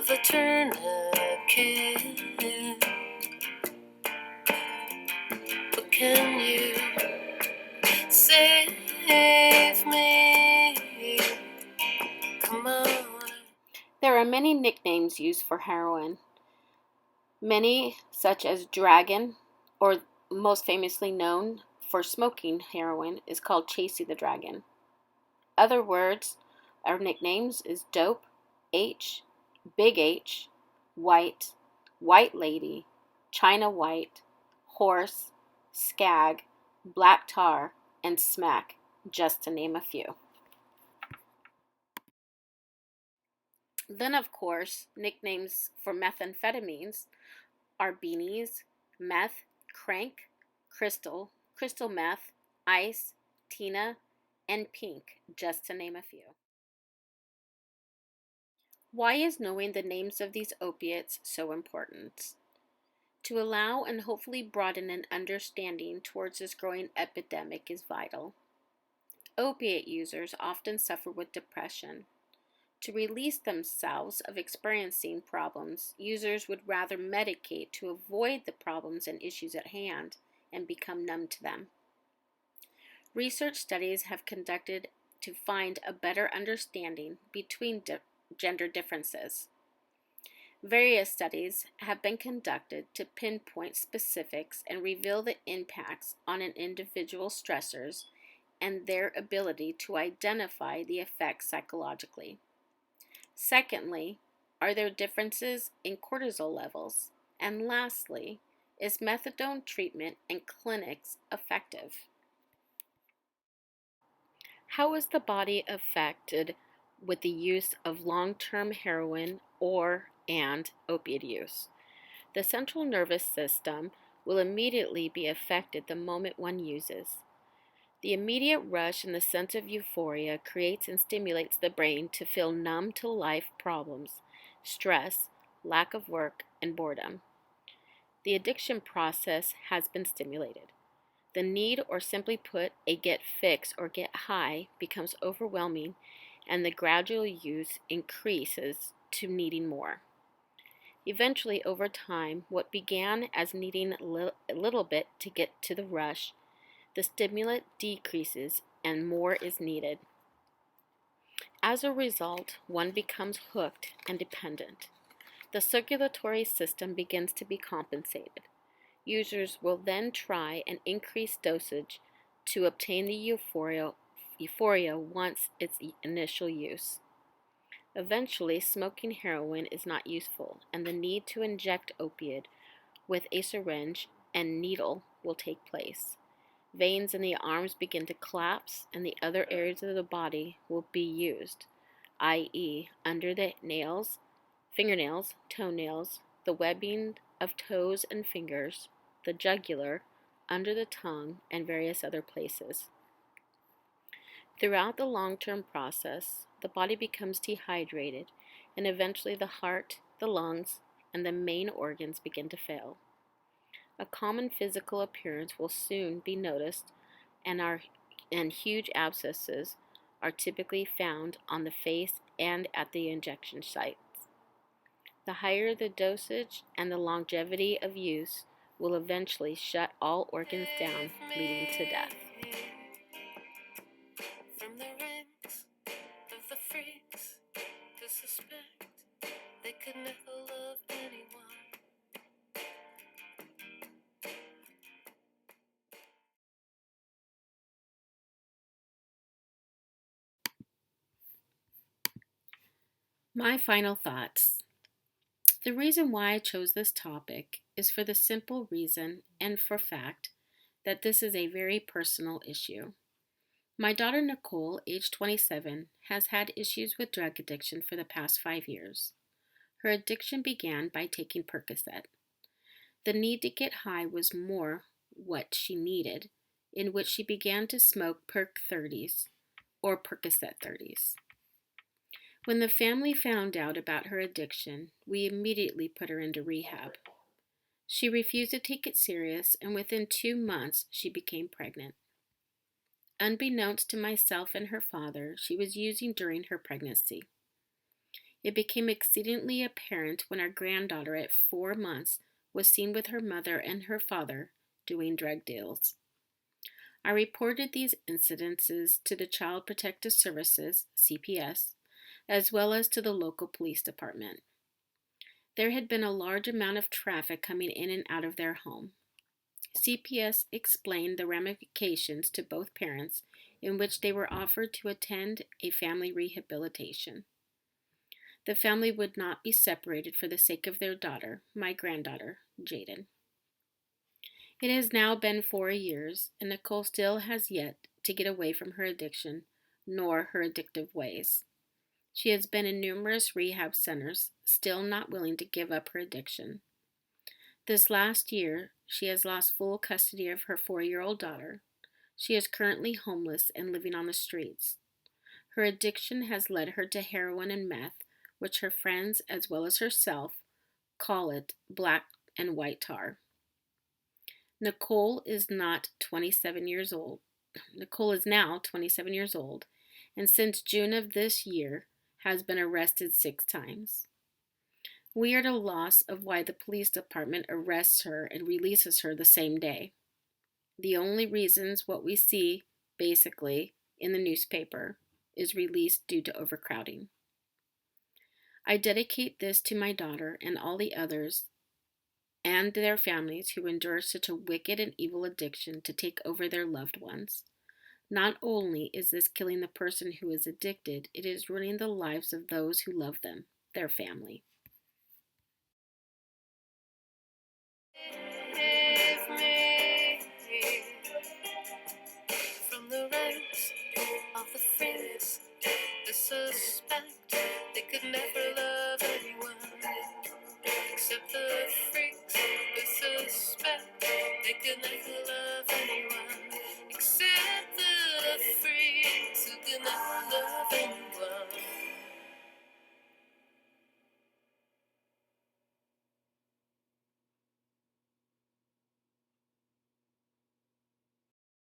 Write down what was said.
of the tourniquet. But can you save me? Come on. There are many nicknames used for heroin. Many, such as Dragon, or most famously known for smoking heroin, is called Chasey the Dragon. Other words or nicknames is Dope, H, Big H, White, White Lady, China White, Horse, Skag, Black Tar, and Smack, just to name a few. Then, of course, nicknames for methamphetamines are Beanies, Meth, Crank, Crystal, Crystal Meth, Ice, Tina, and Pink, just to name a few. Why is knowing the names of these opiates so important? To allow and hopefully broaden an understanding towards this growing epidemic is vital. Opiate users often suffer with depression. To release themselves of experiencing problems, users would rather medicate to avoid the problems and issues at hand and become numb to them. Research studies have conducted to find a better understanding between gender differences. Various studies have been conducted to pinpoint specifics and reveal the impacts on an individual's stressors and their ability to identify the effects psychologically. Secondly, are there differences in cortisol levels? And lastly, is methadone treatment in clinics effective? How is the body affected with the use of long-term heroin and opiate use? The central nervous system will immediately be affected the moment one uses. The immediate rush and the sense of euphoria creates and stimulates the brain to feel numb to life problems, stress, lack of work, and boredom. The addiction process has been stimulated. The need, or simply put, a get fix or get high, becomes overwhelming, and the gradual use increases to needing more. Eventually, over time, what began as needing a little bit to get to the rush, the stimulant decreases and more is needed. As a result, one becomes hooked and dependent. The circulatory system begins to be compensated. Users will then try an increased dosage to obtain the euphoria once its initial use. Eventually, smoking heroin is not useful, and the need to inject opiate with a syringe and needle will take place. Veins in the arms begin to collapse, and the other areas of the body will be used, i.e., under the nails, fingernails, toenails, the webbing of toes and fingers, the jugular, under the tongue, and various other places. Throughout the long-term process, the body becomes dehydrated, and eventually the heart, the lungs, and the main organs begin to fail. A common physical appearance will soon be noticed, and huge abscesses are typically found on the face and at the injection sites. The higher the dosage and the longevity of use will eventually shut all organs down, leading to death. From the ranks of the freaks who suspect they could never love anyone. My final thoughts. The reason why I chose this topic is for the simple reason and for fact that this is a very personal issue. My daughter Nicole, age 27, has had issues with drug addiction for the past 5 years. Her addiction began by taking Percocet. The need to get high was more what she needed, in which she began to smoke Perc 30s or Percocet 30s. When the family found out about her addiction, we immediately put her into rehab. She refused to take it serious, and within 2 months, she became pregnant. Unbeknownst to myself and her father, she was using during her pregnancy. It became exceedingly apparent when our granddaughter at 4 months was seen with her mother and her father doing drug deals. I reported these incidences to the Child Protective Services, CPS, as well as to the local police department. There had been a large amount of traffic coming in and out of their home. CPS explained the ramifications to both parents, in which they were offered to attend a family rehabilitation. The family would not be separated for the sake of their daughter, my granddaughter, Jaden. It has now been 4 years, and Nicole still has yet to get away from her addiction, nor her addictive ways. She has been in numerous rehab centers, still not willing to give up her addiction. This last year, she has lost full custody of her 4-year-old daughter. She is currently homeless and living on the streets. Her addiction has led her to heroin and meth, which her friends, as well as herself, call it black and white tar. Nicole is now 27 years old, and since June of this year has been arrested 6 times. We are at a loss of why the police department arrests her and releases her the same day. The only reasons what we see, basically, in the newspaper is released due to overcrowding. I dedicate this to my daughter and all the others and their families who endure such a wicked and evil addiction to take over their loved ones. Not only is this killing the person who is addicted, it is ruining the lives of those who love them, their family. Save me from the ranks of the freaks that suspect they could never love anyone except the freaks that suspect they could never love anyone except the freaks who could never love anyone.